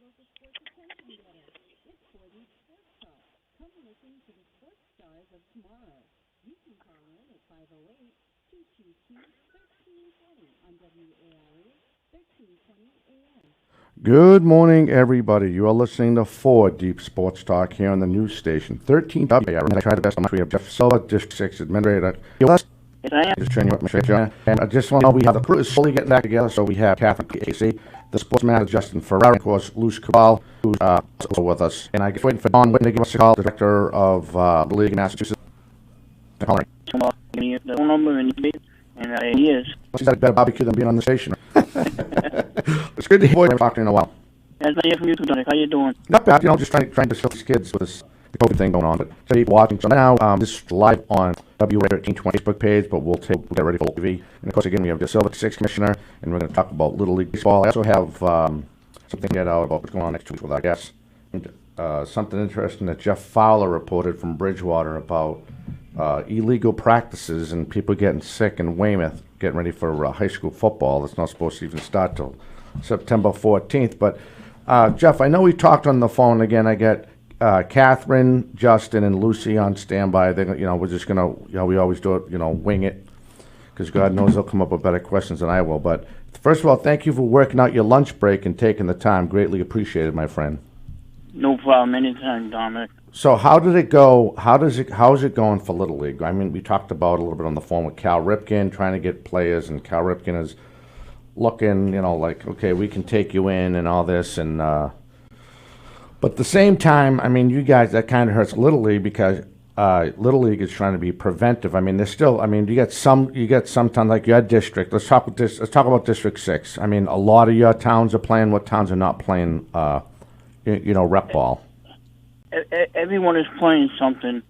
local sports attention getter. It's Gordon's Sports Talk. Come listen to the sports stars of tomorrow. You can call in at 508-222-1320 on WARA 1320 AM. Good morning, everybody. You are listening to 4 Deep Sports Talk here on the news station 13W. I try the best. We have Jeff Silva, District 6 Administrator. Yes, I am. Just turn you up, Mr. John. And I just want to know we have the crew is slowly getting back together. So we have Catherine AC, the sports manager Justin Ferrara, and of course, Luce Cabal, who's also with us. And I guess waiting for Don Whitten to give us a call, the director of the league in Massachusetts. The phone number and he is. She's had a better barbecue than being on the station. It's good to hear you. I've talked to you in a while. Nice to hear from you too, Dominic. How you doing? Not bad. Just trying to show these kids with this the COVID thing going on. But so keep watching. So now this is live on WA1320 Facebook page, but we'll get ready for TV. And of course, again, we have the Silver 6 Commissioner, and we're going to talk about Little League Baseball. I also have something to get out about what's going on next week with our guests. And, something interesting that Jeff Fowler reported from Bridgewater about illegal practices and people getting sick in Weymouth, getting ready for high school football. That's not supposed to even start till September 14th. But Jeff, I know we talked on the phone again. I get Catherine, Justin, and Lucy on standby. They, we're just gonna, we always do it, wing it, because God knows they'll come up with better questions than I will. But first of all, thank you for working out your lunch break and taking the time. Greatly appreciated, my friend. No problem. Anytime, Dominic. So how did it go? How is it going for Little League? I mean, we talked about a little bit on the phone with Cal Ripken, trying to get players, and Cal Ripken is looking, like, okay, we can take you in and all this, and but at the same time, I mean, you guys, that kind of hurts Little League because Little League is trying to be preventive. I mean, there's still, you get sometimes like your district. Let's talk about District 6. I mean, a lot of your towns are playing. What towns are not playing? Rep ball. Everyone is playing something.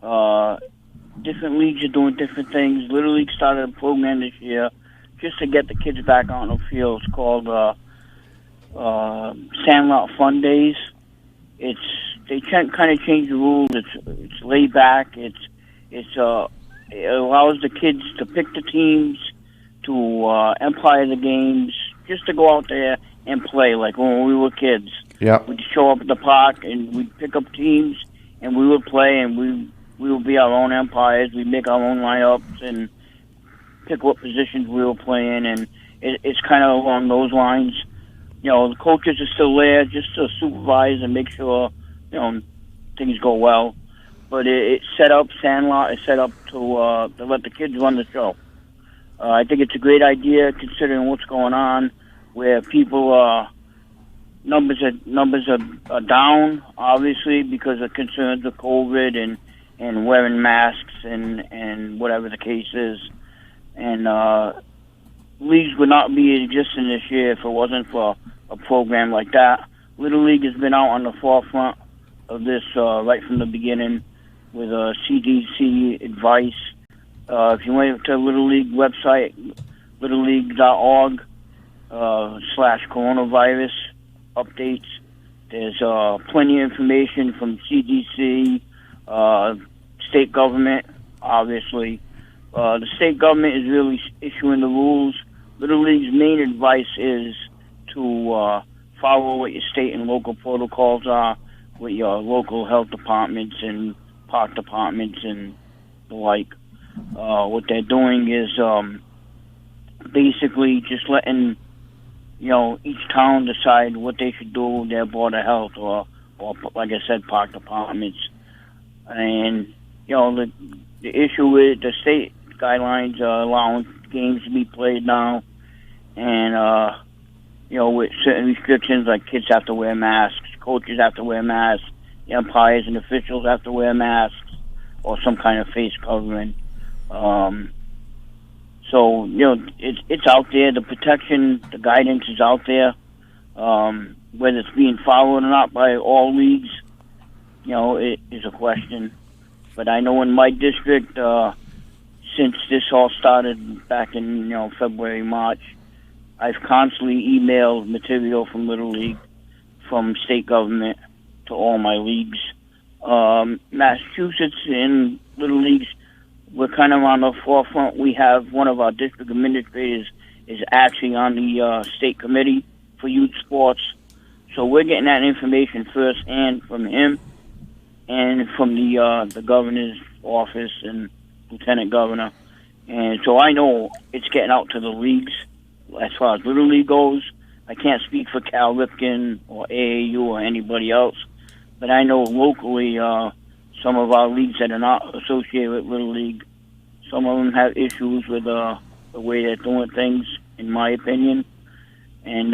Different leagues are doing different things. Little League started a program this year just to get the kids back on the field. It's called Sandlot Fun Days. They kind of changed the rules. It's laid back. It allows the kids to pick the teams, to umpire the games, just to go out there and play like when we were kids. Yeah, we'd show up at the park and we'd pick up teams and we would play and we would be our own umpires. We'd make our own lineups and pick what positions we were playing, and it's kind of along those lines. The coaches are still there just to supervise and make sure things go well. But it's set up. Sandlot is set up to let the kids run the show. I think it's a great idea considering what's going on, where people numbers are down, obviously, because of concerns of COVID and wearing masks and whatever the case is. And leagues would not be existing this year if it wasn't for a program like that. Little League has been out on the forefront of this right from the beginning with CDC advice. If you went to the Little League website, littleleague.org/coronavirus updates, there's plenty of information from CDC, state government, obviously. The state government is really issuing the rules. Little League's main advice is to follow what your state and local protocols are with your local health departments and park departments and the like. What they're doing is basically just letting each town decide what they should do with their board of health or like I said, park departments. And the issue with the state guidelines are allowing games to be played now, and with certain restrictions like kids have to wear masks, coaches have to wear masks, the umpires and officials have to wear masks or some kind of face covering. So it's out there. The protection, the guidance is out there. Whether it's being followed or not by all leagues, it is a question. But I know in my district, since this all started back in February, March, I've constantly emailed material from Little League, from state government to all my leagues. Massachusetts and Little Leagues, we're kind of on the forefront. We have one of our district administrators is actually on the state committee for youth sports. So we're getting that information firsthand from him and from the governor's office and lieutenant governor. And so I know it's getting out to the leagues as far as Little League goes. I can't speak for Cal Ripken or AAU or anybody else, but I know locally some of our leagues that are not associated with Little League, some of them have issues with the way they're doing things, in my opinion. And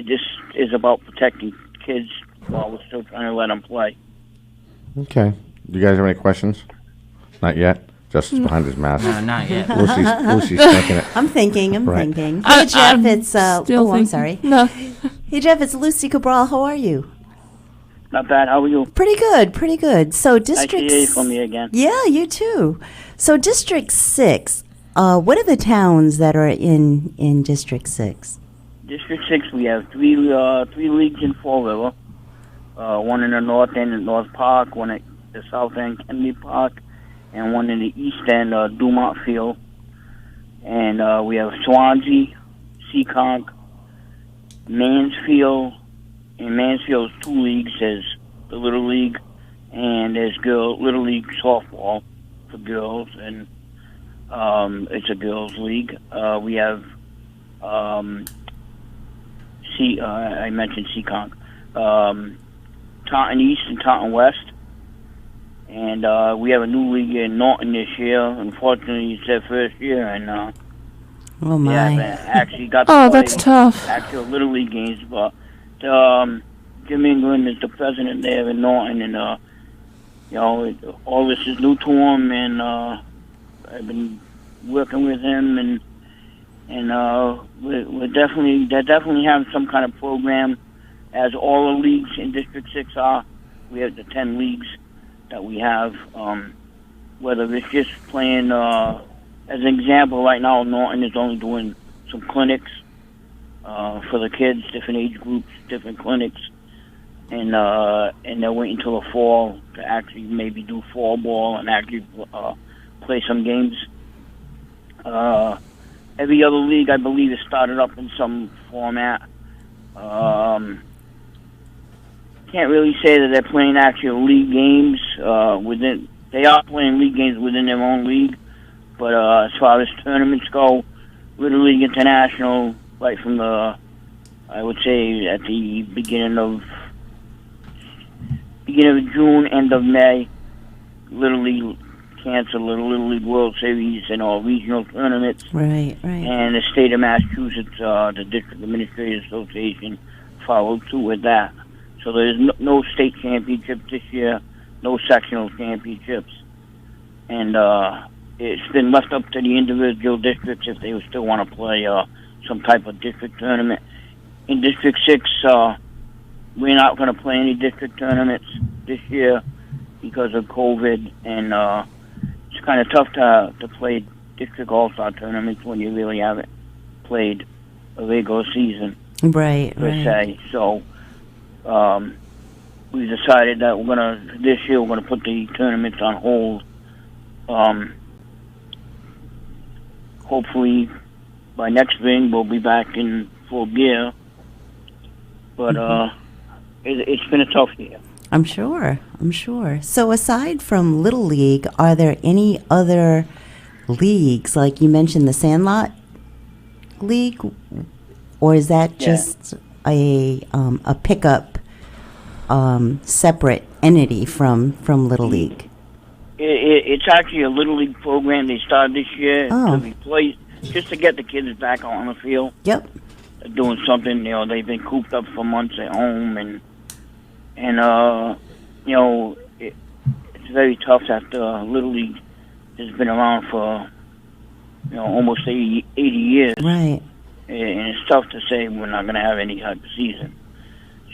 this is about protecting kids while we're still trying to let them play. Okay. Do you guys have any questions? Not yet? Justin's behind his mask. No, not yet. Lucy's thinking it. I'm thinking. Right. Hey, Jeff, it's... Still I'm thinking. sorry. No. Hey, Jeff, it's Lucy Cabral. How are you? Not bad. How are you? Pretty good. So Nice to District... hear from you again. Yeah, you too. So District 6, what are the towns that are in District 6? District 6, we have three leagues in Fall River. One in the north end at North Park, one at the south end, Kennedy Park, and one in the east end, Dumont Field. And we have Swansea, Seekonk, Mansfield. In Mansfield's two leagues. There's the Little League, and there's Little League softball for girls, and it's a girls' league. We have I mentioned Seekonk, Taunton East and Taunton West, and we have a new league in Norton this year. Unfortunately, it's their first year, and Oh, they my. haven't actually got to Oh, play that's tough. actual Little League games. But Jim England is the president there in Norton, and all this is new to him, and I've been working with him, and we're definitely have some kind of program, as all the leagues in District 6 are. We have the 10 leagues that we have, whether it's just playing, as an example, right now Norton is only doing some clinics for the kids, different age groups, different clinics, and they're waiting until the fall to actually maybe do fall ball and actually play some games. Every other league, I believe, has started up in some format. Can't really say that they're playing actual league games within. They are playing league games within their own league, but as far as tournaments go, Little League International, right from I would say at the beginning of June, end of May, Little League cancel Little League World Series and all regional tournaments. Right. And the state of Massachusetts, the District Administrators Association, followed through with that. So there's no state championships this year, no sectional championships. And it's been left up to the individual districts if they still want to play some type of district tournament. In District 6, we're not going to play any district tournaments this year because of COVID, and it's kind of tough to play district all-star tournaments when you really haven't played a regular season Right. per se. So we decided that this year we're gonna put the tournaments on hold. Hopefully by next spring we'll be back in full gear. But it's been a tough year. I'm sure. So aside from Little League, are there any other leagues, like you mentioned the Sandlot League, or is that just a pickup separate entity from Little League? It's actually a Little League program they started this year Oh. to replace, just to get the kids back on the field, Yep. doing something. They've been cooped up for months at home, and it's very tough that Little League has been around for almost 80 years. Right. And it's tough to say we're not going to have any type of season.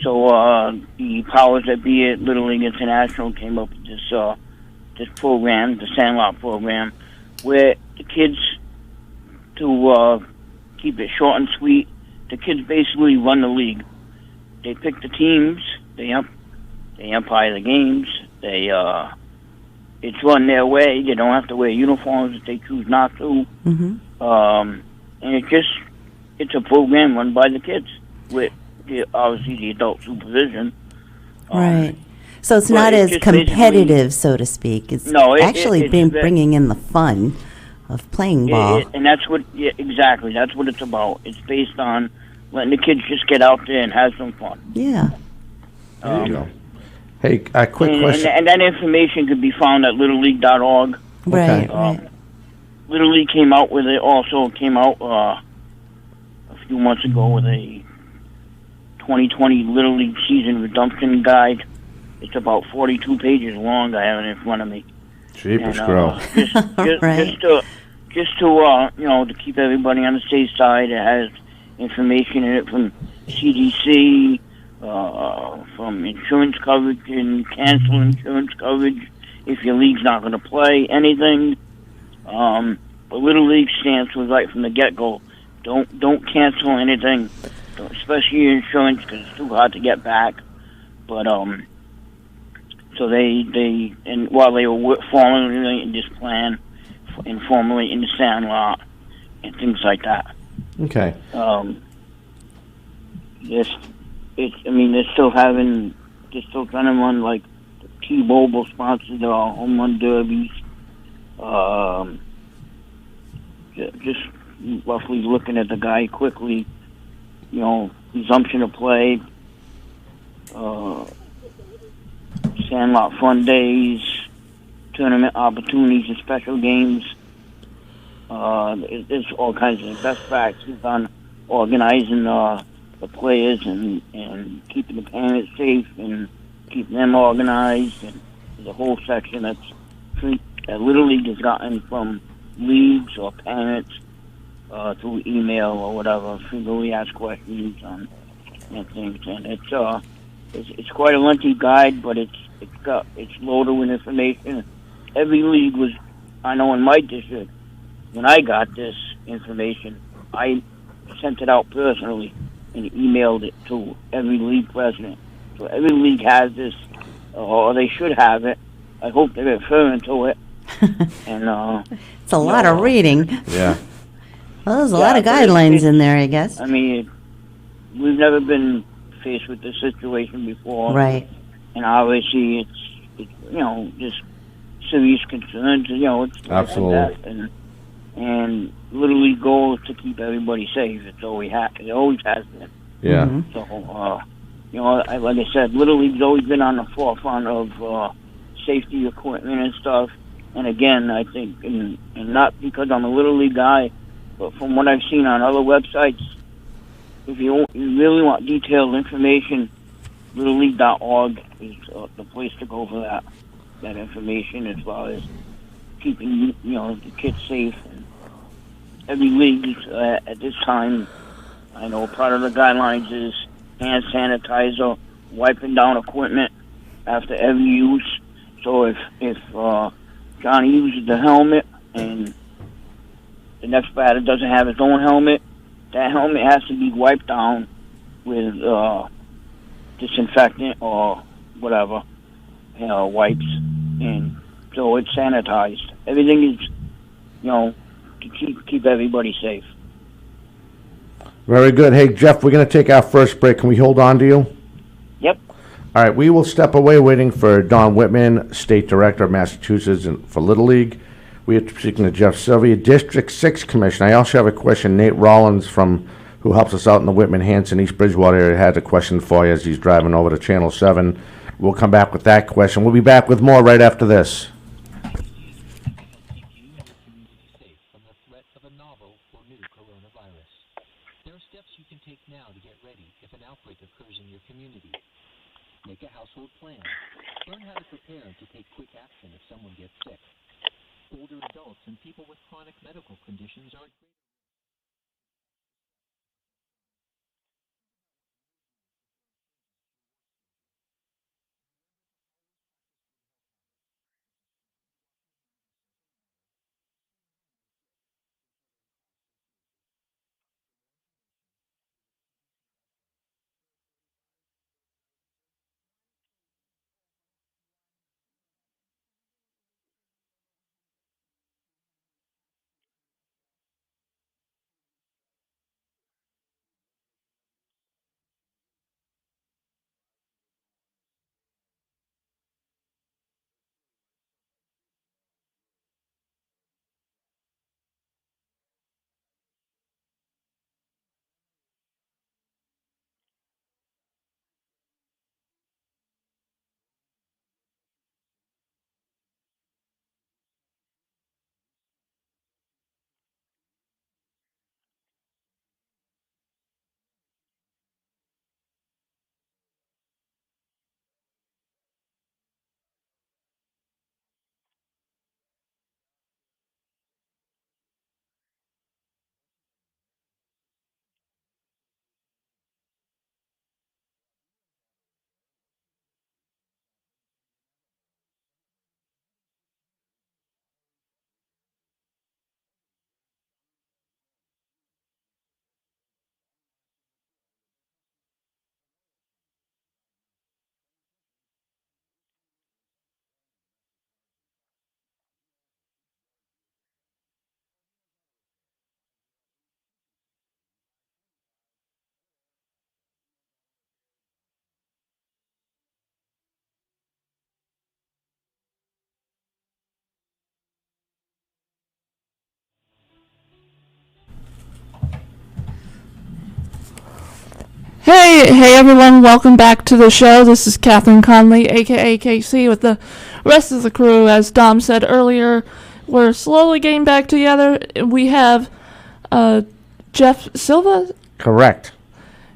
So the powers that be at Little League International came up with this program, the Sandlot program, where the kids, to keep it short and sweet, the kids basically run the league. They pick the teams, they umpire the games, it's run their way. They don't have to wear uniforms if they choose not to. Mm-hmm. And it's a program run by the kids with obviously the adult supervision. Right. So it's But not it's as just basically competitive, so to speak. It's no. actually It's bringing in the fun of playing ball. and that's what exactly that's what it's about. It's based on letting the kids just get out there and have some fun. Yeah. There you go. Hey, a quick question. And that information could be found at littleleague.org. Right, Okay. right. Little League came out with it. Also came out a few months ago with a 2020 Little League season redemption guide. It's about 42 pages long. I have it in front of me. Jeepers, And grow. Right. just to you know, to keep everybody on the safe side, it has information in it from CDC, from insurance coverage and cancel insurance coverage if your league's not going to play anything. But Little League stance was right from the get-go. Don't cancel anything, especially your insurance, because it's too hard to get back. But so they and while they were formulating this plan and formulating the Sandlot and things like that. Okay. I mean, they're still trying to run like T-Mobile sponsored home run derbies. Just roughly looking at the guy quickly, you know, resumption of play, Sandlot fun days, tournament opportunities and special games. There's all kinds of best practices on organizing the players and keeping the parents safe and keeping them organized. And there's a whole section that Little League has gotten from leagues or parents through email or whatever, frequently asked questions on and things. And it's quite a lengthy guide, but it's loaded with information. Every league was, I know in my district, when I got this information, I sent it out personally and emailed it to every league president. So every league has this, or they should have it. I hope they're referring to it. And It's a lot of reading. Yeah. Well, there's a lot of guidelines in there, I guess. I mean, we've never been faced with this situation before. Right. And obviously it's you know, just serious concerns, you know, it's Absolutely. like that. And Little League goal is to keep everybody safe. It always has been. Yeah. Mhm. So, you know, like I said, Little League's always been on the forefront of safety equipment and stuff. And again, I think, and not because I'm a Little League guy, but from what I've seen on other websites, if you really want detailed information, littleleague.org is the place to go for that information as far as keeping the kids safe. And every league at this time, I know part of the guidelines is hand sanitizer, wiping down equipment after every use. So if Johnny uses the helmet and the next batter doesn't have his own helmet, that helmet has to be wiped down with disinfectant or whatever, wipes, and so it's sanitized. Everything is, to keep everybody safe. Very good. Hey, Jeff, we're going to take our first break. Can we hold on to you? Yep. All right, we will step away waiting for Don Whitman, State Director of Massachusetts for Little League. We are speaking to Jeff Sylvia, District 6 Commissioner. I also have a question. Nate Rollins, who helps us out in the Whitman-Hanson, East Bridgewater area, had a question for you as he's driving over to Channel 7. We'll come back with that question. We'll be back with more right after this. Make a household plan. Learn how to prepare and to take quick action if someone gets sick. Older adults and people with chronic medical conditions are at greater Hey everyone, welcome back to the show. This is Catherine Conley, aka KC, with the rest of the crew. As Dom said earlier, we're slowly getting back together. We have Jeff Silva Correct.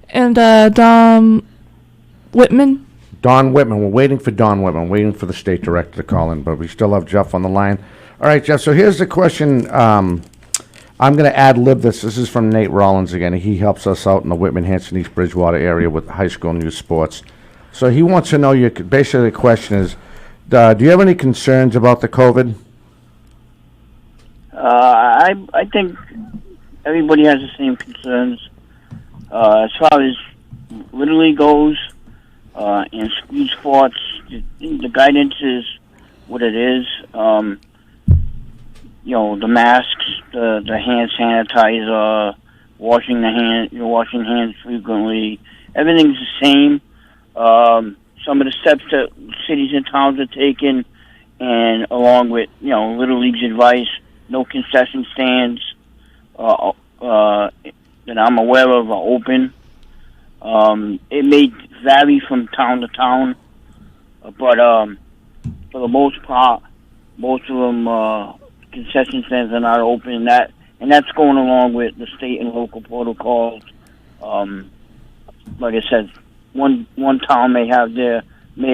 and Dom Whitman. Don Whitman. We're waiting for Don Whitman. Waiting for the state director to call in, but we still have Jeff on the line. All right, Jeff, so here's the question. I'm going to ad-lib this. This is from Nate Rollins again. He helps us out in the Whitman, Hanson, East Bridgewater area with high school and youth sports. So he wants to know, basically the question is, do you have any concerns about the COVID? I think everybody has the same concerns. As far as Little League goes, and school sports, the guidance is what it is. The masks, the hand sanitizer, washing hands frequently. Everything's the same. Some of the steps that cities and towns are taking, and along with Little League's advice, no concession stands that I'm aware of are open. It may vary from town to town, but for the most part, most of them. Concession stands are not open, and that's going along with the state and local protocols. Like I said, one town may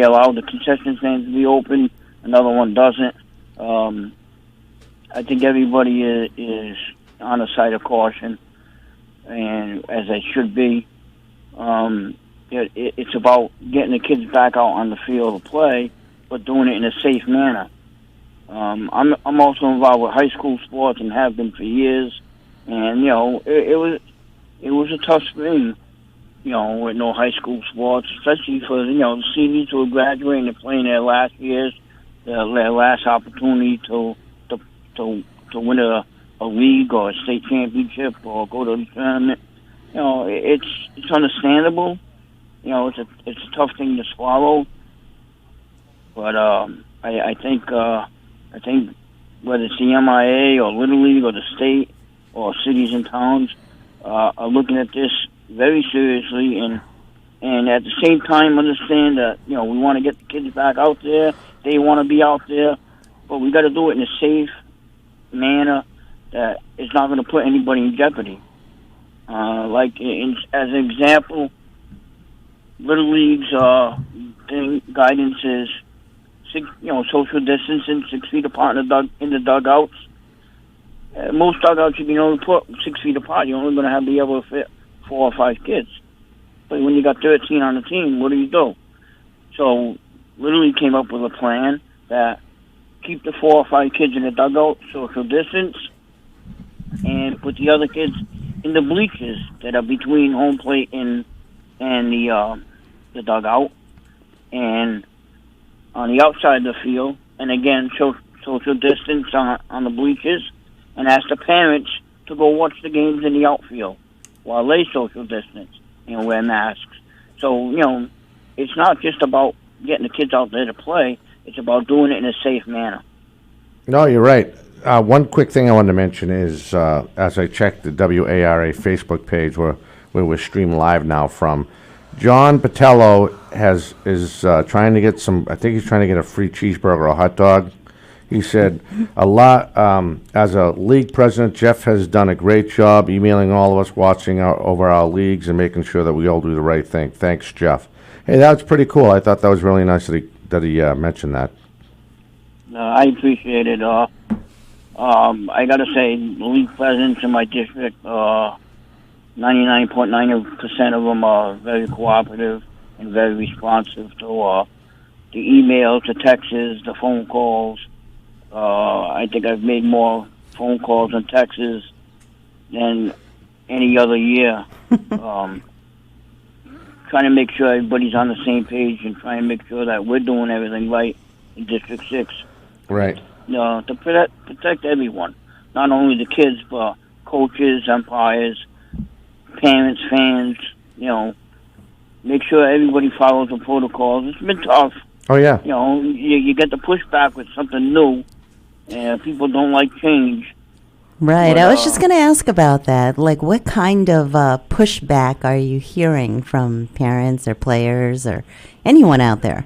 allow the concession stands to be open, another one doesn't. I think everybody is on the side of caution, and as they should be. It's about getting the kids back out on the field to play, but doing it in a safe manner. I'm also involved with high school sports and have been for years, and it was a tough spring, with no high school sports, especially for the seniors who are graduating and playing their last years, their last opportunity to win a league or a state championship or go to the tournament. It's understandable. It's a tough thing to swallow, but I think whether it's the MIA or Little League or the state or cities and towns are looking at this very seriously, and at the same time understand that we want to get the kids back out there. They want to be out there, but we got to do it in a safe manner that is not going to put anybody in jeopardy. As an example, Little League's guidance is social distancing, 6 feet apart in the dugouts. Most dugouts should be only put 6 feet apart. You're only going to be able to fit 4 or 5 kids. But when you got 13 on the team, what do you do? So Little League came up with a plan that keep the 4 or 5 kids in the dugout, social distance, and put the other kids in the bleachers that are between home plate and the dugout, and on the outside of the field, and again, social distance on the bleachers, and ask the parents to go watch the games in the outfield while they social distance and wear masks. So, it's not just about getting the kids out there to play, it's about doing it in a safe manner. No, you're right. One quick thing I wanted to mention is, as I checked the WARA Facebook page where we're streaming live now from, John Patello is trying to get I think he's trying to get a free cheeseburger or a hot dog. He said as a league president, Jeff has done a great job emailing all of us watching over our leagues and making sure that we all do the right thing. Thanks, Jeff. Hey, that was pretty cool. I thought that was really nice that he mentioned that. I appreciate it. I got to say, the league presidents in my district, 99.9% of them are very cooperative and very responsive to the emails, the texts, the phone calls. I think I've made more phone calls and texts than any other year. Trying to make sure everybody's on the same page and trying to make sure that we're doing everything right in District 6. Right. To protect everyone, not only the kids, but coaches, umpires, parents, fans, make sure everybody follows the protocols. It's been tough. Oh, yeah. You get the pushback with something new, and people don't like change. Right. But, I was just going to ask about that. Like, what kind of pushback are you hearing from parents or players or anyone out there?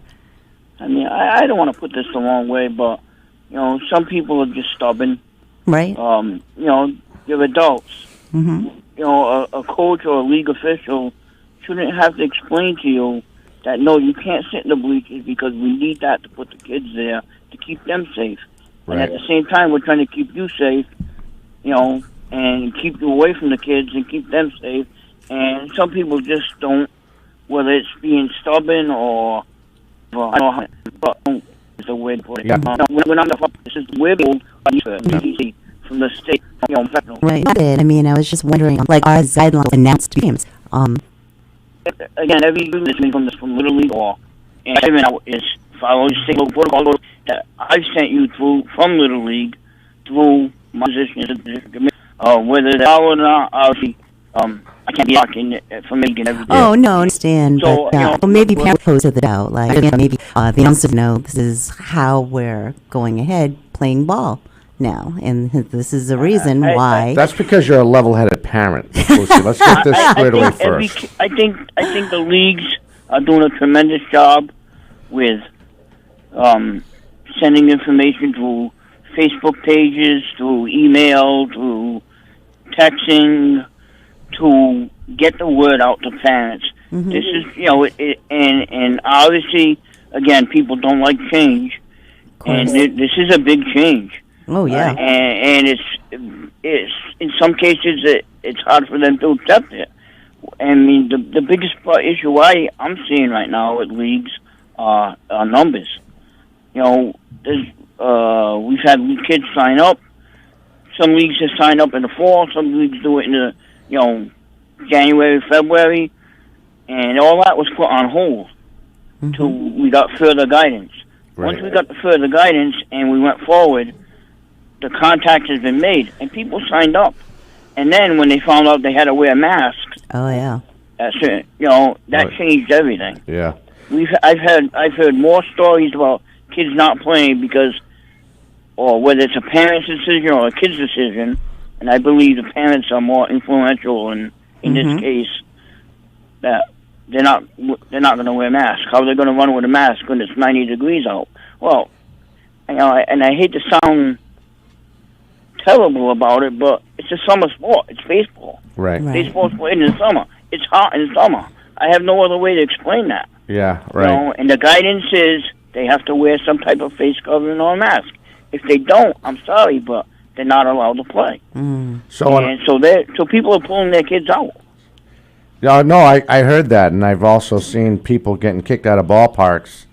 I mean, I don't want to put this the wrong way, but some people are just stubborn. Right. They're adults. Mm-hmm. A coach or a league official shouldn't have to explain to you that no, you can't sit in the bleachers because we need that to put the kids there to keep them safe. Right. And at the same time, we're trying to keep you safe, and keep you away from the kids and keep them safe. And some people just don't, whether it's being stubborn or I don't know how, but it's a way to put it. Yeah. When I'm this is we're told by the from the state, federal. Right. I mean, I was just wondering, like, are guidelines announced to games? Again, every listening from Little League or and everyone out is follows state local protocol that I've sent you through from Little League through my position as a position committee. Whether they are or not, obviously, I can't be talking from making every day. Oh, no, I understand. So, but well, maybe parents pose to the doubt. Like, maybe they also know this is how we're going ahead playing ball now. And this is the reason why. That's because you're a level-headed parent, Lucy. Let's get this squared away first. I think the leagues are doing a tremendous job with sending information through Facebook pages, through email, through texting, to get the word out to parents. Mm-hmm. This is, and obviously, again, people don't like change, and this is a big change. Oh yeah, and it's in some cases it's hard for them to accept it. I mean, the biggest issue I'm seeing right now with leagues are numbers. We've had kids sign up. Some leagues have signed up in the fall. Some leagues do it in the January, February, and all that was put on hold till we got further guidance. Right. Once we got the further guidance and we went forward, the contact has been made, and people signed up. And then when they found out they had to wear masks, oh yeah, that's it. That changed everything. Yeah, I've heard more stories about kids not playing because, or whether it's a parent's decision or a kid's decision, and I believe the parents are more influential in this case, that they're not going to wear masks. How are they going to run with a mask when it's 90 degrees out? Well, and I hate to sound terrible about it, but it's a summer sport. It's baseball. Right. Baseball's played in the summer. It's hot in the summer. I have no other way to explain that. Yeah, right. And the guidance is they have to wear some type of face covering or a mask. If they don't, I'm sorry, but they're not allowed to play. Mm. So people are pulling their kids out. Yeah, no, I heard that, and I've also seen people getting kicked out of ballparks,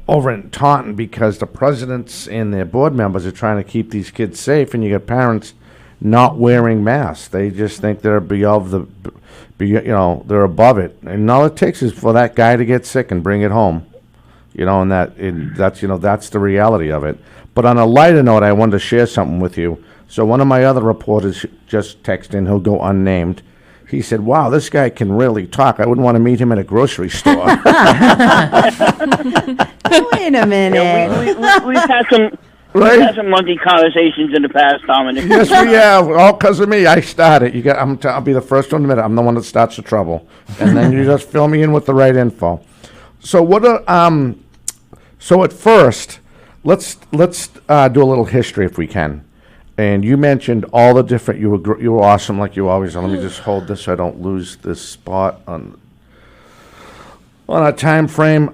over in Taunton because the presidents and their board members are trying to keep these kids safe, and you got parents not wearing masks. They just think they're they're above it, and all it takes is for that guy to get sick and bring it home, and that's the reality of it. But on a lighter note, I wanted to share something with you. So one of my other reporters just texted in, he'll go unnamed. He said, wow, this guy can really talk. I wouldn't want to meet him at a grocery store. Wait a minute. Yeah, we've had some Right? We've had some monkey conversations in the past, Dominic. Yes, we have. All because of me. I started. I'll be the first one to admit it. I'm the one that starts the trouble. And then you just fill me in with the right info. So so at first, let's do a little history if we can. And you mentioned all the different. You were awesome like you always are. Let me just hold this so I don't lose this spot on a time frame.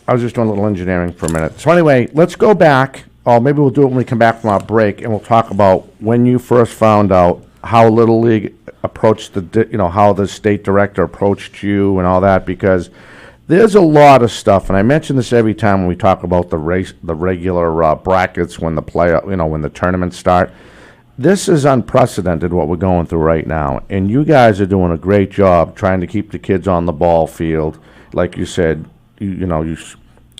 I was just doing a little engineering for a minute. So anyway, let's go back. Or maybe we'll do it when we come back from our break, and we'll talk about when you first found out how Little League approached how the state director approached you and all that, because there's a lot of stuff, and I mention this every time when we talk about the regular brackets when when the tournaments start. This is unprecedented what we're going through right now, and you guys are doing a great job trying to keep the kids on the ball field. Like you said, you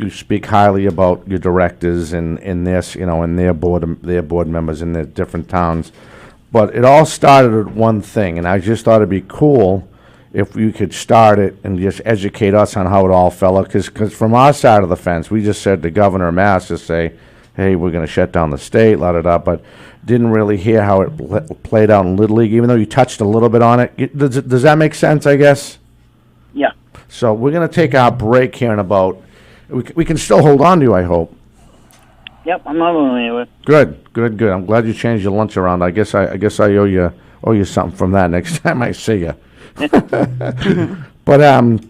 speak highly about your directors and this, and their board members in their different towns. But it all started at one thing, and I just thought it'd be cool if you could start it and just educate us on how it all fell out. Because from our side of the fence, we just said to Governor Mass to say, hey, we're going to shut down the state, la da da, but didn't really hear how it played out in Little League, even though you touched a little bit on it. Does that make sense, I guess? Yeah. So we're going to take our break here in about, we can still hold on to you, I hope. Yep, I'm not going anywhere. Good, good, good. I'm glad you changed your lunch around. I guess I owe you something from that next time I see you. But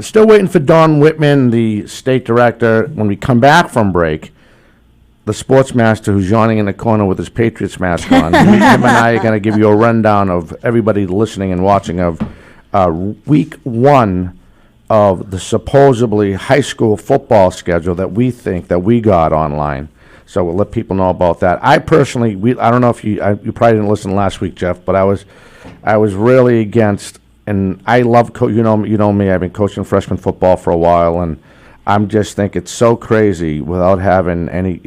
still waiting for Don Whitman, the state director. When we come back from break, the sports master who's yawning in the corner with his Patriots mask on. Him and I are going to give you a rundown of everybody listening and watching of week one of the supposedly high school football schedule that we think that we got online. So we'll let people know about that. I personally, I don't know if you probably didn't listen last week, Jeff, but I was really against, and I love you know me. I've been coaching freshman football for a while, and I'm just think it's so crazy without having any,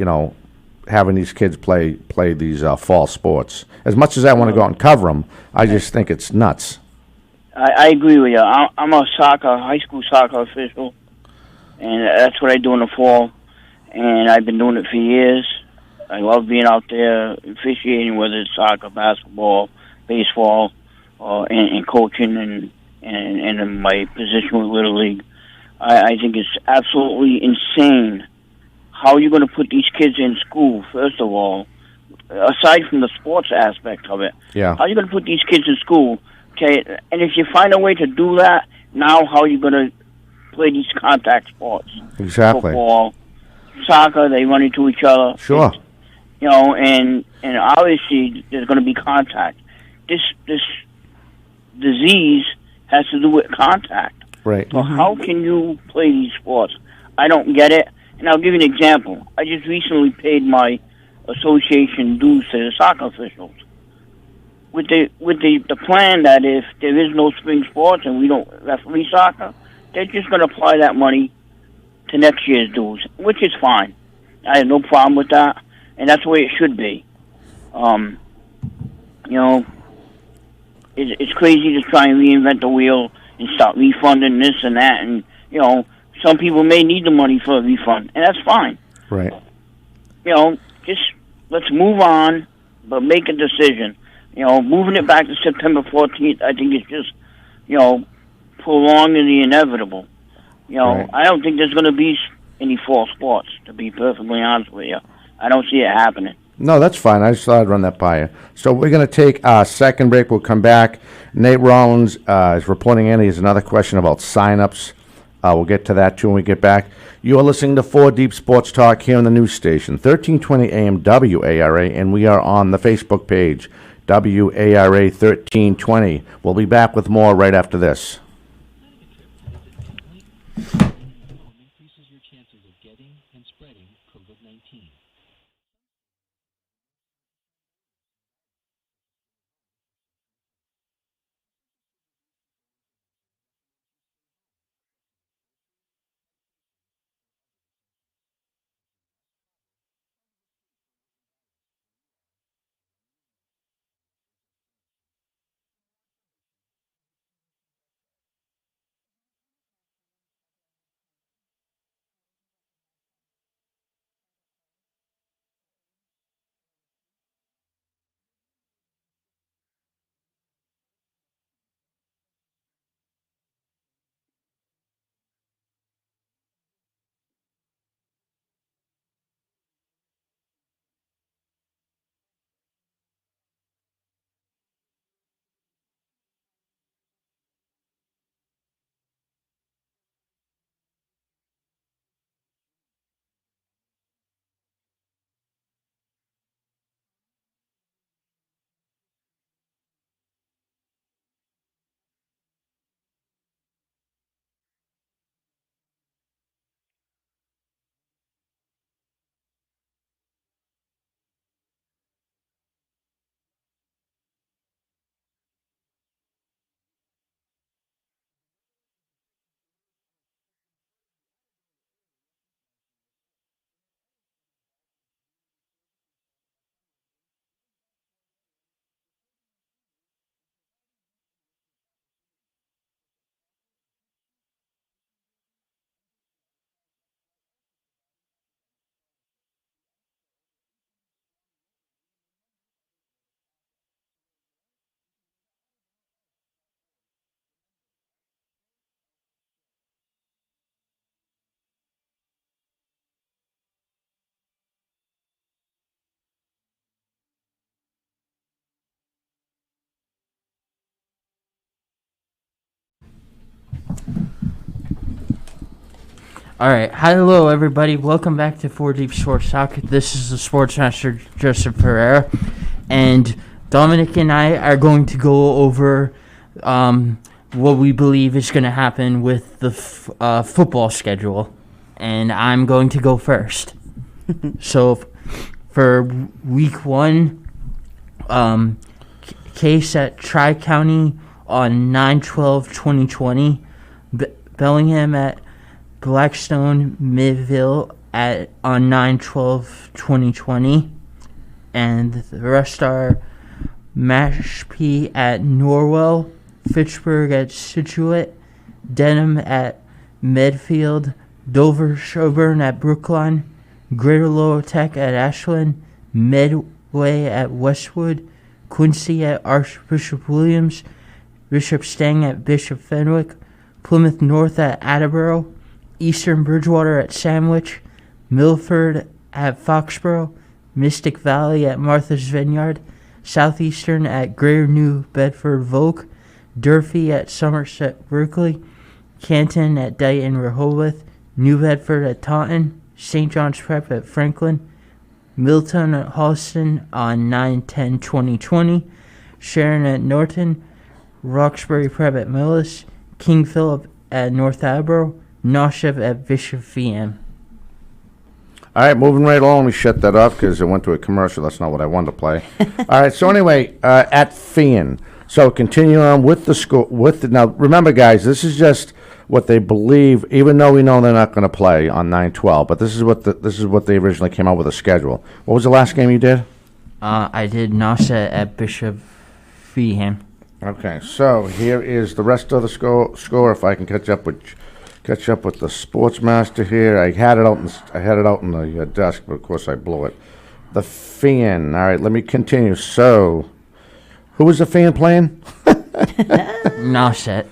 having these kids play these fall sports. As much as I want to go out and cover them, I just think it's nuts. I agree with you. I'm a high school soccer official, and that's what I do in the fall. And I've been doing it for years. I love being out there officiating, whether it's soccer, basketball, baseball, and coaching, and in my position with Little League. I think it's absolutely insane how you're going to put these kids in school, first of all, aside from the sports aspect of it. Yeah. How are you going to put these kids in school? Okay, and if you find a way to do that, now how are you going to play these contact sports? Exactly. Football, soccer, they run into each other. Sure. And obviously there's going to be contact. This disease has to do with contact. Right. So how can you play these sports? I don't get it. And I'll give you an example. I just recently paid my association dues to the soccer officials. With the plan that if there is no spring sports and we don't referee soccer, they're just going to apply that money to next year's dues, which is fine. I have no problem with that, and that's the way it should be. It's crazy to try and reinvent the wheel and start refunding this and that, and some people may need the money for a refund, and that's fine. Right. Just let's move on, but make a decision. Moving it back to September 14th, I think it's just, prolonging the inevitable. Right. I don't think there's going to be any fall sports, to be perfectly honest with you. I don't see it happening. No, that's fine. I just thought I'd run that by you. So we're going to take a second break. We'll come back. Nate Rollins is reporting in. He has another question about sign-ups. We'll get to that, too, when we get back. You are listening to 4 Deep Sports Talk here on the news station, 1320 AM WARA, and we are on the Facebook page, WARA 1320. We'll be back with more right after this. Increases your chances of getting and spreading COVID-19. All right. Hello, everybody. Welcome back to Four Deep Sports Talk. This is the Sportsmaster Joseph Pereira, and Dominic and I are going to go over what we believe is going to happen with the football schedule, and I'm going to go first. So, for week 1, case at Tri-County on 9/12/2020, Bellingham at Blackstone Midville on 9/12/2020, and the rest are Mashpee at Norwell, Fitchburg at Scituate, Denham at Medfield, Dover Sherburne at Brookline, Greater Lower Tech at Ashland, Medway at Westwood, Quincy at Archbishop Williams, Bishop Stang at Bishop Fenwick, Plymouth North at Attleboro, Eastern Bridgewater at Sandwich, Milford at Foxborough, Mystic Valley at Martha's Vineyard, Southeastern at Greater New Bedford Volk, Durfee at Somerset Berkeley, Canton at Dayton Rehoboth, New Bedford at Taunton, St. John's Prep at Franklin, Milton at Halston on 9/10/2020, Sharon at Norton, Roxbury Prep at Millis, King Philip at North Attleboro, Noship at Bishop VM. All right, moving right along. Let me shut that off because it went to a commercial. That's not what I wanted to play. All right, so anyway, at Fian. So continue on with the school. Now, remember, guys, this is just what they believe, even though we know they're not going to play on 9/12. But this is what they originally came out with a schedule. What was the last game you did? I did Nauset at Bishop Feeham. Okay, so here is the rest of the score. If I can catch up with the Sportsmaster here. I had it out in the desk, but of course I blew it. The Fian. All right, let me continue. So, who was the Fian playing? Nauset.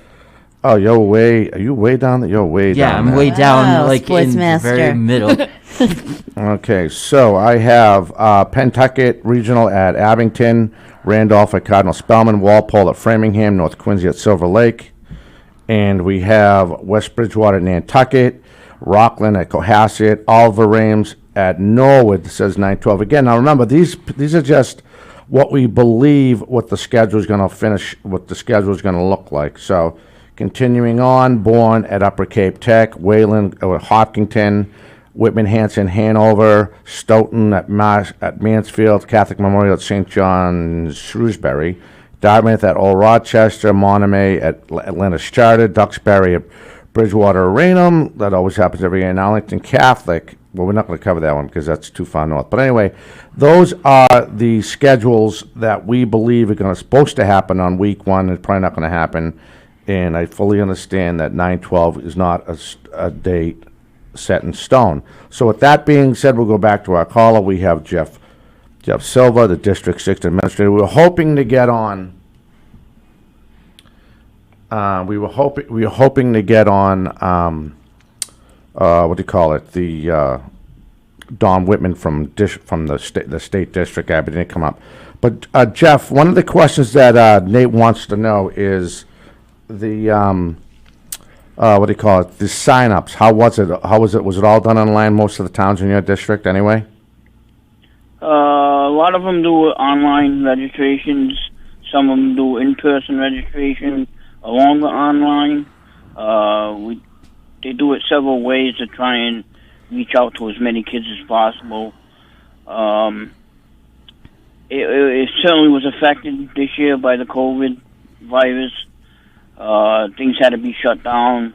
Oh, are you way down there? You're way down. Yeah, I'm there. way down, Wow, like in the Sportsmaster. very middle. Okay, so I have Pentucket Regional at Abington, Randolph at Cardinal Spellman, Walpole at Framingham, North Quincy at Silver Lake, and we have West Bridgewater at Nantucket, Rockland at Cohasset, Oliver Rames at Norwood. It says 9/12. Again, now remember, these are just what we believe what the schedule is going to finish, what the schedule is going to look like. So, continuing on, Bourne at Upper Cape Tech, Wayland at Hopkinton, Whitman Hanson, Hanover, Stoughton at Mansfield, Catholic Memorial at St. John's, Shrewsbury, Dartmouth at Old Rochester, Monomoy at Atlantis Charter, Duxbury at Bridgewater Raynham. That always happens every year. And Arlington Catholic. Well, we're not going to cover that one because that's too far north. But anyway, those are the schedules that we believe are supposed to happen on week 1. It's probably not going to happen. And I fully understand that 9/12 is not a date set in stone. So with that being said, we'll go back to our caller. We have Jeff Silva, the District 6 Administrator. We were hoping to get on. We were hoping to get on. What do you call it? The Don Whitman from the state district guy, but it didn't come up. But Jeff, one of the questions that Nate wants to know is the what do you call it? The sign-ups. How was it? Was it all done online? Most of the towns in your district, anyway. A lot of them do online registrations. Some of them do in-person registration along the online. They do it several ways to try and reach out to as many kids as possible. It certainly was affected this year by the COVID virus. Things had to be shut down.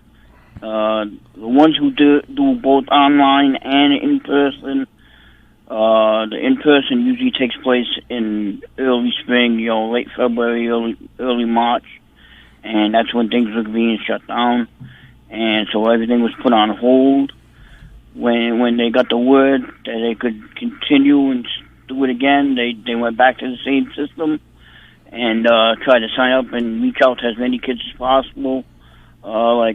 The ones who do both online and in person, the in person usually takes place in early spring, late February, early March, and that's when things were being shut down, and so everything was put on hold. When they got the word that they could continue and do it again, they went back to the same system and try to sign up and reach out to as many kids as possible. I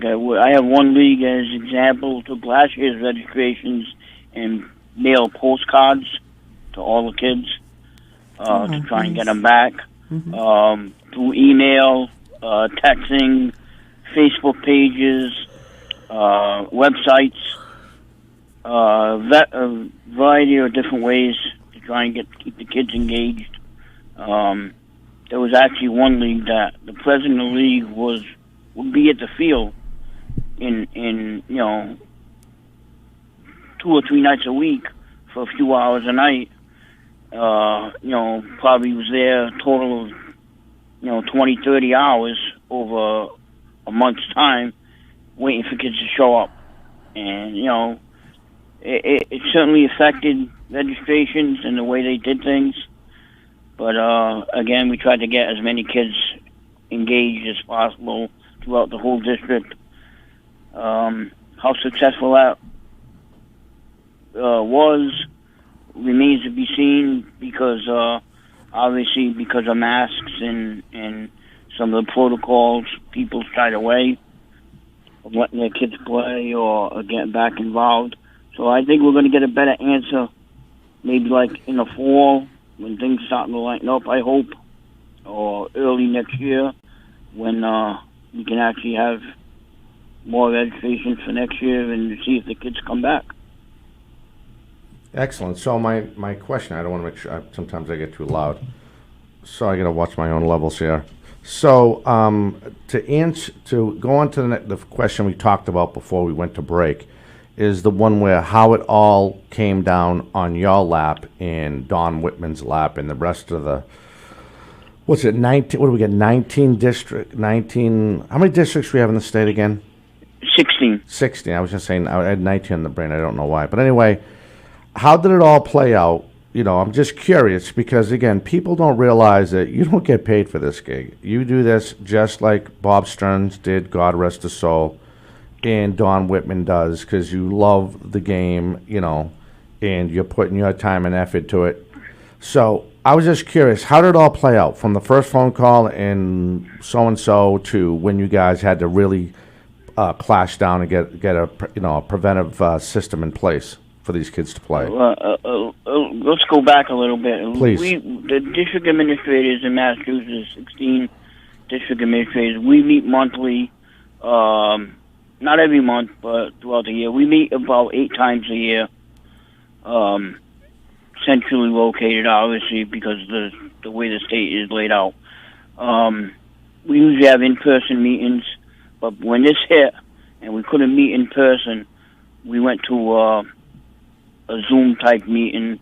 have one league as example, took last year's registrations and mail postcards to all the kids to try and get them back through email, texting, Facebook pages, websites. a variety of different ways to try and keep the kids engaged. There was actually one league that the president of the league would be at the field in 2 or 3 nights a week for a few hours a night. Probably was there a total of 20, 30 hours over a month's time, waiting for kids to show up. And it certainly affected registrations and the way they did things. But again, we tried to get as many kids engaged as possible throughout the whole district. How successful that remains to be seen, because obviously because of masks and some of the protocols, people shied away of letting their kids play or getting back involved. So I think we're going to get a better answer, maybe like in the fall when things start to lighten up, I hope, or early next year when we can actually have more registrations for next year and see if the kids come back. Excellent. So my question, I don't want to make sure, sometimes I get too loud, so I got to watch my own levels here. So to go on to the question we talked about before we went to break, is the one where how it all came down on your lap and Don Whitman's lap and the rest of the, 19, what do we get, 19 district, 19, how many districts do we have in the state again? 16. 16, I was just saying, I had 19 in the brain, I don't know why. But anyway, how did it all play out? I'm just curious because, again, people don't realize that you don't get paid for this gig. You do this just like Bob Stearns did, God rest his soul, and Don Whitman does, because you love the game, and you're putting your time and effort to it. So I was just curious, how did it all play out from the first phone call and so to when you guys had to really clash down and get a preventive system in place for these kids to play? Let's go back a little bit. Please. The district administrators in Massachusetts, 16 district administrators, we meet monthly. Not every month, but throughout the year. We meet about 8 times a year, centrally located, obviously, because the way the state is laid out. We usually have in-person meetings, but when this hit and we couldn't meet in person, we went to a Zoom-type meeting,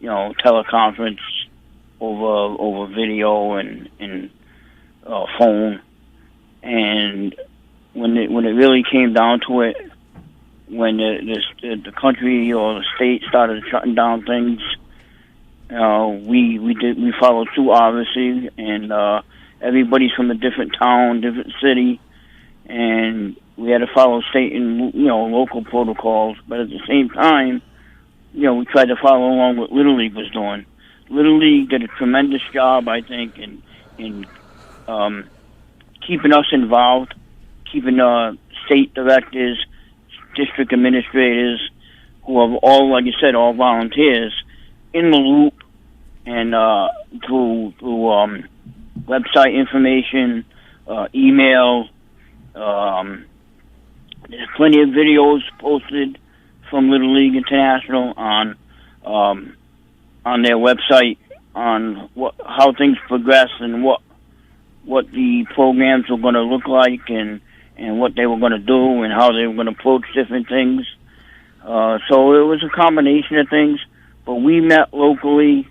teleconference over video and phone. And when it really came down to it, when the country or the state started shutting down things, we followed suit, obviously, and everybody's from a different town, different city, and we had to follow state and local protocols. But at the same time, we tried to follow along what Little League was doing. Little League did a tremendous job, I think, in keeping us involved, keeping state directors, district administrators, who are all, like you said, all volunteers, in the loop, and through website information, email. There's plenty of videos posted from Little League International on their website on how things progress and what the programs were going to look like and what they were going to do and how they were going to approach different things. So it was a combination of things, but we met locally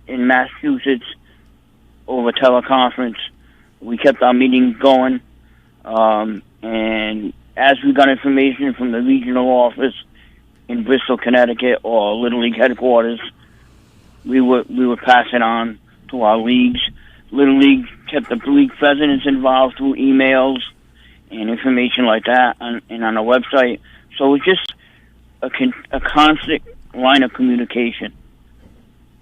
in Massachusetts over teleconference. We kept our meetings going, and as we got information from the regional office in Bristol, Connecticut, or Little League headquarters, we would pass it on to our leagues. Little League kept the league presidents involved through emails and information like that, and on the website. So it's just a constant line of communication.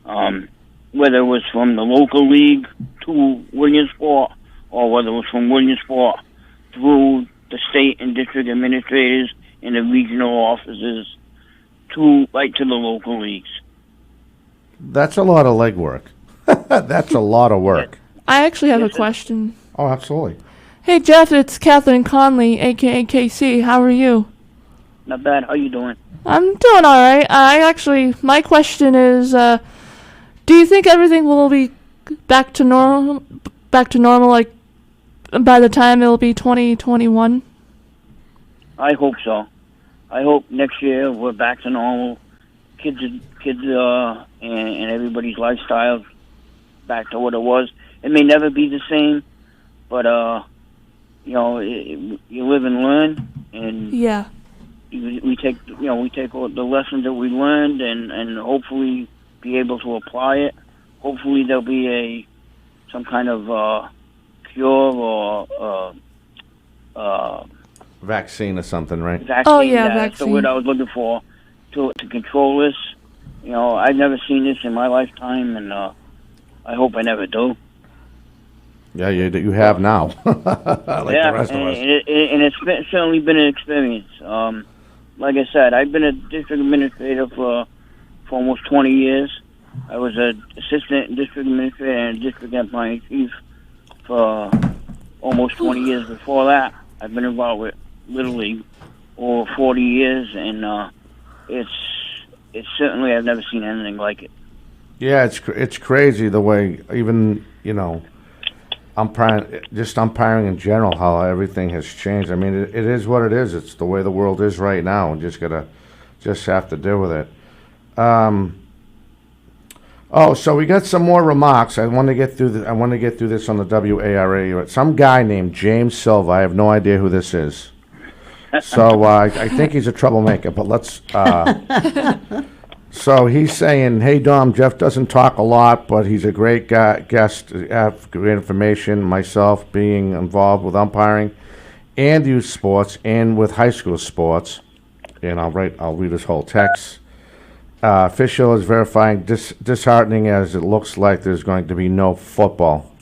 Whether it was from the local league to Williamsport, or whether it was from Williamsport through the state and district administrators and the regional offices right to the local leagues. That's a lot of legwork. That's a lot of work. I actually have a question. Oh, absolutely. Hey, Jeff, it's Catherine Conley, a.k.a. KC. How are you? Not bad. How you doing? I'm doing all right. My question is, do you think everything will be back to normal? Like by the time it'll be 2021? I hope so. I hope next year we're back to normal. Kids, and everybody's lifestyle back to what it was. It may never be the same, but you live and learn, and Yeah. we take all the lessons that we learned, and hopefully be able to apply it. Hopefully there'll be some kind of cure or Vaccine or something, right? vaccine. Oh, yeah, That's the vaccine. word I was looking for to control this. I've never seen this in my lifetime, and I hope I never do. Yeah, you have now. Like yeah, the rest of us. and it's certainly been an experience. Like I said, I've been a district administrator for almost 20 years. I was an assistant district administrator and district employee chief for almost 20 years before that. I've been involved with Little League over 40 years, and it's certainly, I've never seen anything like it. Yeah, it's crazy the way even umpiring in general, how everything has changed. I mean, it is what it is. It's the way the world is right now, and just have to deal with it. So we got some more remarks. I want to get through this on the WARA. Some guy named James Silva. I have no idea who this is. So I think he's a troublemaker. But let's. So he's saying, "Hey Dom, Jeff doesn't talk a lot, but he's a great guest. Have great information. Myself being involved with umpiring and youth sports and with high school sports." And I'll read his whole text. Official is verifying disheartening as it looks like there's going to be no football.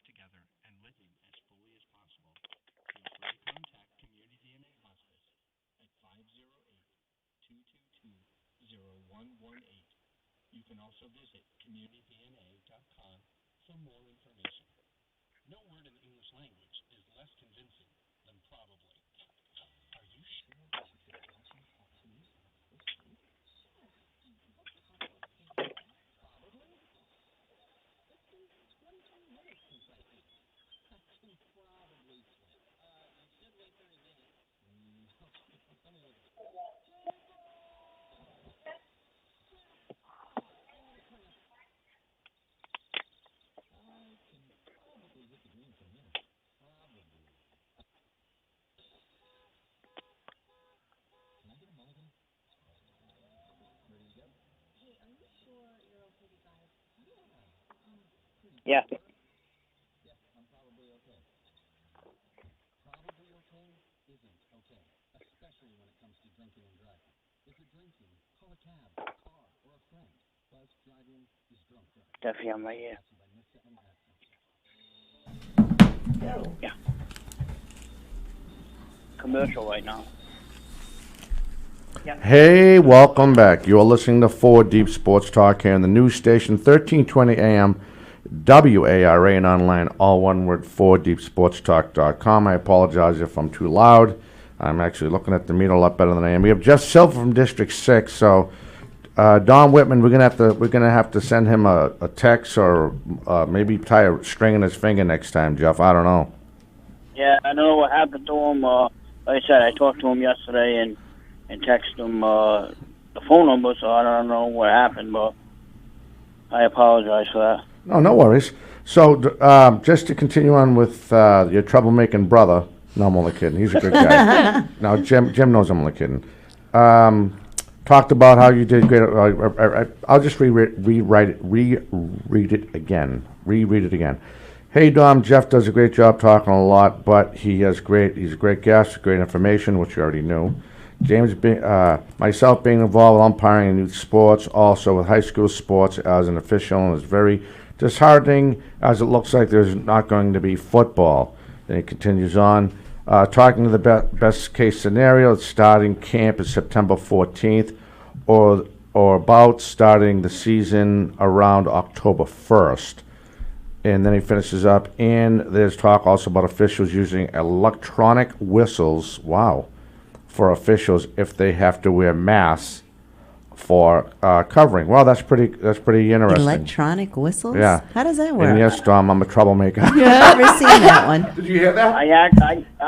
Together and living as fully as possible, feel free to contact Community DNA Hospice at 508-222-0118. You can also visit communitydna.com for more information. No word in the English language is less convincing than probably. Are you sure this is a watching opportunity? Yeah. Definitely on my ear. Yeah. Commercial right now. Hey, welcome back. You are listening to 4 Deep Sports Talk here on the news station, 1320 AM, WARA, and online, all one word, 4deepsportstalk.com. I apologize if I'm too loud. I'm actually looking at the meter a lot better than I am. We have Jeff Silver from District 6, so Don Whitman, we're gonna have to send him a text or maybe tie a string in his finger next time, Jeff. I don't know. Yeah, I know what happened to him. Like I said, I talked to him yesterday and texted him the phone number, so I don't know what happened, but I apologize for that. No worries. Just to continue on with your troublemaking brother. No, I'm only kidding. He's a good guy. No, Jim knows I'm only kidding. Talked about how you did great. I'll just reread it again. Reread it again. Hey, Dom, Jeff does a great job talking a lot, but he's a great guest, great information, which you already knew. James, myself being involved with umpiring in youth sports, also with high school sports as an official, is very disheartening as it looks like there's not going to be football. Then he continues on, talking to the best case scenario, starting camp is September 14th, or about starting the season around October 1st. And then he finishes up, and there's talk also about officials using electronic whistles, for officials if they have to wear masks for covering. Well, that's pretty interesting. Electronic whistles? Yeah. How does that work? And yes, Dom, I'm a troublemaker. I've never seen that one. Did you hear that? I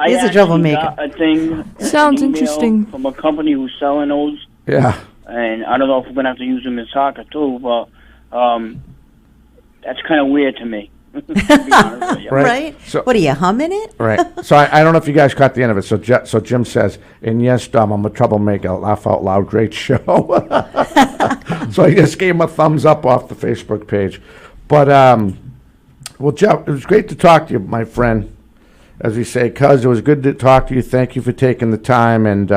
He's a actually troublemaker. got a thing. Sounds an email interesting. From a company who's selling those, Yeah. and I don't know if we're gonna have to use them in soccer too, but that's kind of weird to me. To be honest with you. Right? So- What are you humming it? Right. So I don't know if you guys caught the end of it. So Jim says, and yes, Dom, I'm a troublemaker. Laugh out loud. Great show. So I just gave him a thumbs up off the Facebook page. But, well, Jeff, it was great to talk to you, my friend. As we say, cuz, it was good to talk to you. Thank you for taking the time. And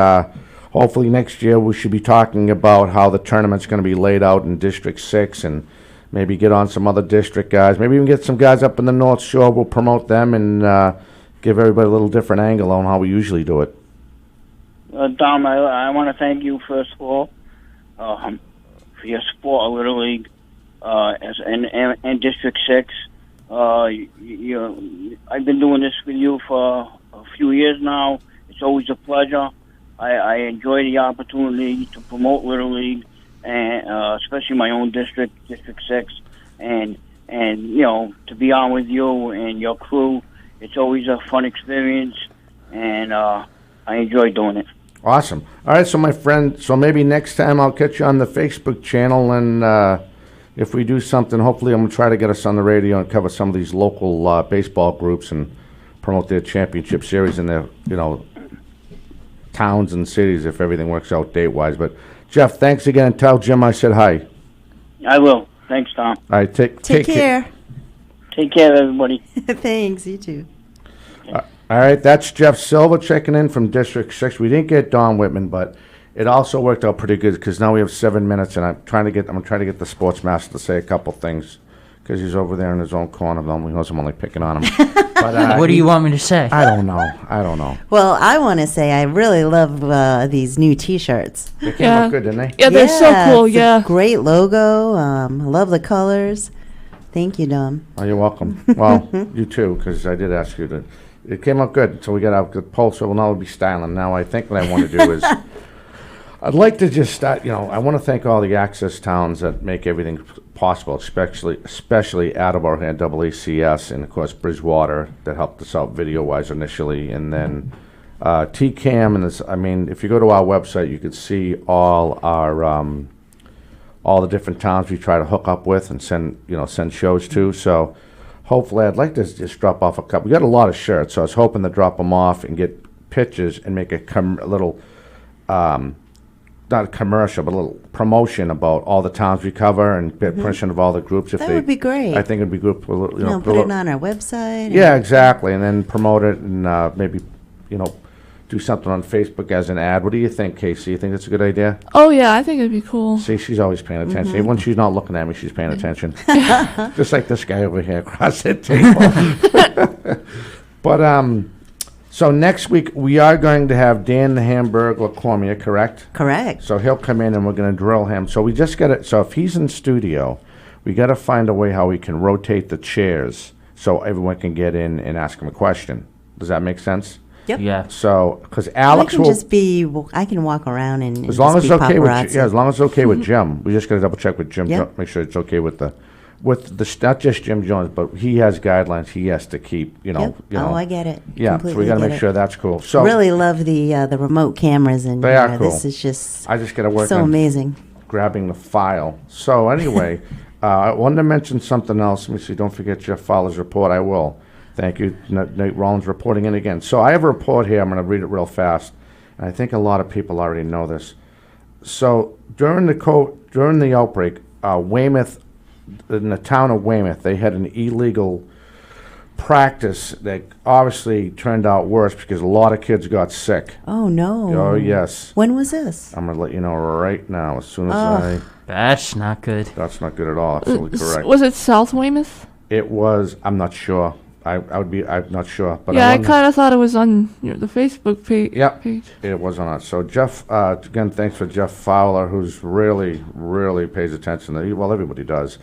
hopefully next year we should be talking about how the tournament's going to be laid out in District 6 and maybe get on some other district guys. Maybe even get some guys up in the North Shore. We'll promote them and give everybody a little different angle on how we usually do it. Dom, I want to thank you first of all for your support of Little League and District 6. I've been doing this with you for a few years now. It's always a pleasure. I enjoy the opportunity to promote Little League, and especially my own district, District 6, and to be on with you and your crew. It's always a fun experience, and I enjoy doing it. Awesome. All right, so my friend, so maybe next time I'll catch you on the Facebook channel, and if we do something, hopefully I'm going to try to get us on the radio and cover some of these local baseball groups and promote their championship series in their, towns and cities if everything works out date-wise. But, Jeff, thanks again, and tell Jim I said hi. I will. Thanks, Tom. All right, take care. Take care, everybody. Thanks, you too. All right, that's Jeff Silva checking in from District 6. We didn't get Don Whitman, but it also worked out pretty good because now we have 7 minutes, and I'm trying to get the sports master to say a couple things because he's over there in his own corner. He knows I'm only picking on him. But, What do you want me to say? I don't know. Well, I want to say I really love these new T-shirts. They came out good, didn't they? Yeah, they're so cool, it's a yeah. great logo. I love the colors. Thank you, Dom. Oh, you're welcome. Well, you too, because I did ask you to. It came out good, so we got out the poll, so now we'll be styling. Now, I think what I want to do is, I'd like to just start, I want to thank all the access towns that make everything possible, especially Attleboro and AACS, and of course Bridgewater that helped us out video-wise initially, and then TCAM, and if you go to our website, you can see all our all the different towns we try to hook up with and send shows to. So hopefully, I'd like to just drop off a couple. We got a lot of shirts, so I was hoping to drop them off and get pictures and make a little. Not a commercial, but a little promotion about all the towns we cover and permission of all the groups. That would be great. I think it'd be good. Put it on our website. Yeah, exactly, and then promote it and maybe, do something on Facebook as an ad. What do you think, Casey? You think that's a good idea? Oh, yeah, I think it'd be cool. See, she's always paying attention. Even when she's not looking at me, she's paying attention. Just like this guy over here across the table. But, so next week, we are going to have Dan the Hamburglar Cormier, correct? Correct. So he'll come in and we're going to drill him. So we just got to, so if he's in studio, we got to find a way how we can rotate the chairs so everyone can get in and ask him a question. Does that make sense? Yep. Yeah. So, because I Alex can will, I can walk around and as long as just it's be okay with, paparazzi. as long as it's okay with Jim. We just got to double check with Jim, Yep. make sure it's okay with the, not just Jim Jones, but he has guidelines he has to keep, Yep. Oh, I get it. Yeah, so Completely we got to get make it. sure that's cool. So Really love the remote cameras, and They are cool. this is just I just got to work so on amazing. grabbing the file. So anyway, I wanted to mention something else. Let me see. Don't forget Jeff Fowler's report. I will. Thank you. Nate Rollins reporting in again. So I have a report here. I'm going to read it real fast. And I think a lot of people already know this. So during the outbreak, Weymouth, in the town of Weymouth, they had an illegal practice that obviously turned out worse because a lot of kids got sick. Oh, no. Oh, yes. When was this? I'm going to let you know right now as soon as Ugh. That's not good. That's not good at all. Absolutely correct. Was it South Weymouth? It was, I'm not sure. I'm not sure. But Yeah, I wanted- kind of thought it was on the Facebook page. Yep. It was on us. So Jeff, again, thanks for Jeff Fowler, who's really, really pays attention. Well, everybody does.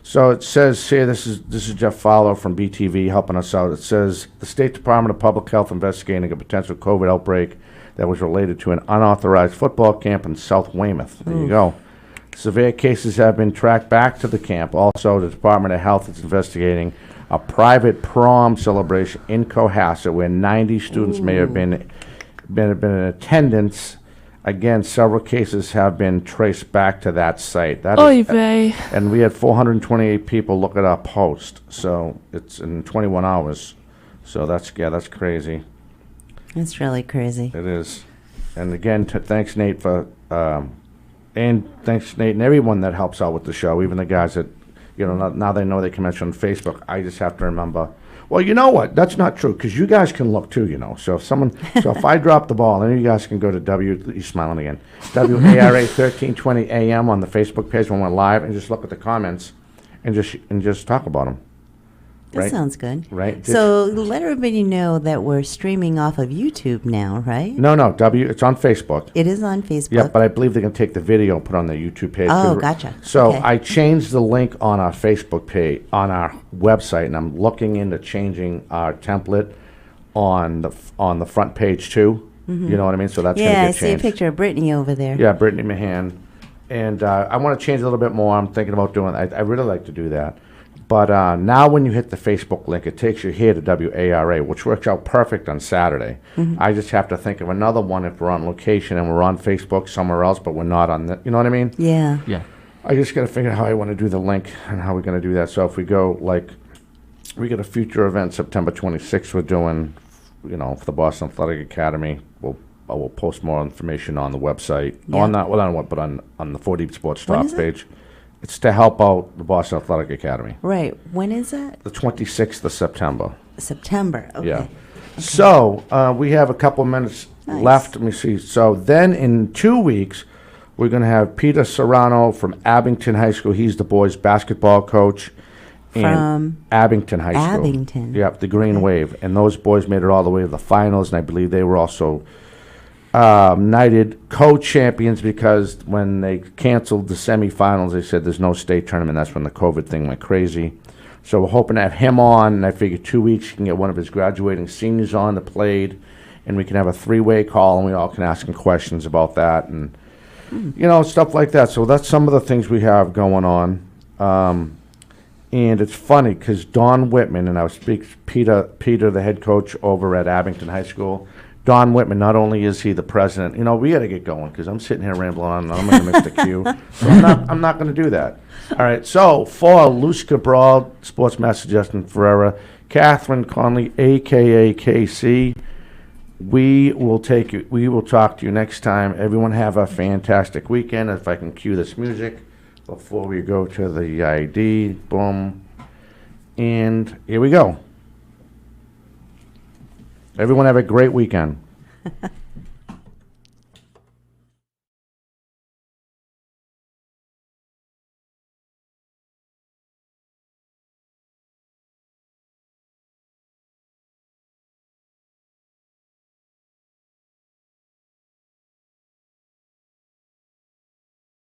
So it says here, this is Jeff Fowler from BTV helping us out. It says the State Department of Public Health investigating a potential COVID outbreak that was related to an unauthorized football camp in South Weymouth. There you go. Severe cases have been tracked back to the camp. Also, the Department of Health is investigating a private prom celebration in Cohasset where 90 students may have been in attendance. Again, several cases have been traced back to that site. That Oy is, vey. and we had 428 people look at our post. So it's in 21 hours. So that's crazy. It's really crazy. It is. And again, thanks Nate for and thanks Nate and everyone that helps out with the show, even the guys that, now they know they can mention on Facebook. I just have to remember. Well, you know what? That's not true because you guys can look too. So if I drop the ball, then you guys can go to he's smiling again. WARA 1320 AM on the Facebook page when we're live, and just look at the comments, and just talk about them. That Right. sounds good. Right. So let everybody know that we're streaming off of YouTube now, right? No, it's on Facebook. It is on Facebook. Yeah, but I believe they can take the video and put it on the YouTube page. Oh, too. gotcha. So Okay. I changed the link on our Facebook page, on our website, and I'm looking into changing our template on the front page too. You know what I mean? So that's yeah, gonna I get see a changed. picture of Brittany over there. Yeah, Brittany Mahan, and I want to change a little bit more. I'm thinking about doing. I really like to do that. But now when you hit the Facebook link, it takes you here to WARA, which works out perfect on Saturday. I just have to think of another one if we're on location and we're on Facebook somewhere else, but we're not on the, you know what I mean? Yeah. Yeah. I just got to figure out how I want to do the link and how we're going to do that. So if we go, we got a future event September 26th we're doing, for the Boston Athletic Academy. I will post more information on the website. Yeah. On the 4 Deep Sports When Talk is it? page. It's to help out the Boston Athletic Academy. Right. When is that? The 26th of September. September. Okay. Yeah. So we have a couple minutes Nice. left. Let me see. So then in 2 weeks, we're going to have Peter Serrano from Abington High School. He's the boys' basketball coach. From Abington High School. Abington. Yep, the Green Okay. Wave. And those boys made it all the way to the finals, and I believe they were also knighted co-champions because when they canceled the semifinals, they said there's no state tournament. That's when the COVID thing went crazy. So we're hoping to have him on, and I figure 2 weeks you can get one of his graduating seniors on that played, and we can have a three-way call, and we all can ask him questions about that and stuff like that. So that's some of the things we have going on. And it's funny because Don Whitman, and I was speaking Peter, the head coach over at Abington High School. Don Whitman, not only is he the president, we got to get going because I'm sitting here rambling on and I'm going to miss the cue. So I'm not going to do that. All right, so for Luce Cabral, Sportsmaster Justin Ferreira, Catherine Conley, a.k.a. KC, we will talk to you next time. Everyone have a fantastic weekend. If I can cue this music before we go to the ID. Boom. And here we go. Everyone have a great weekend.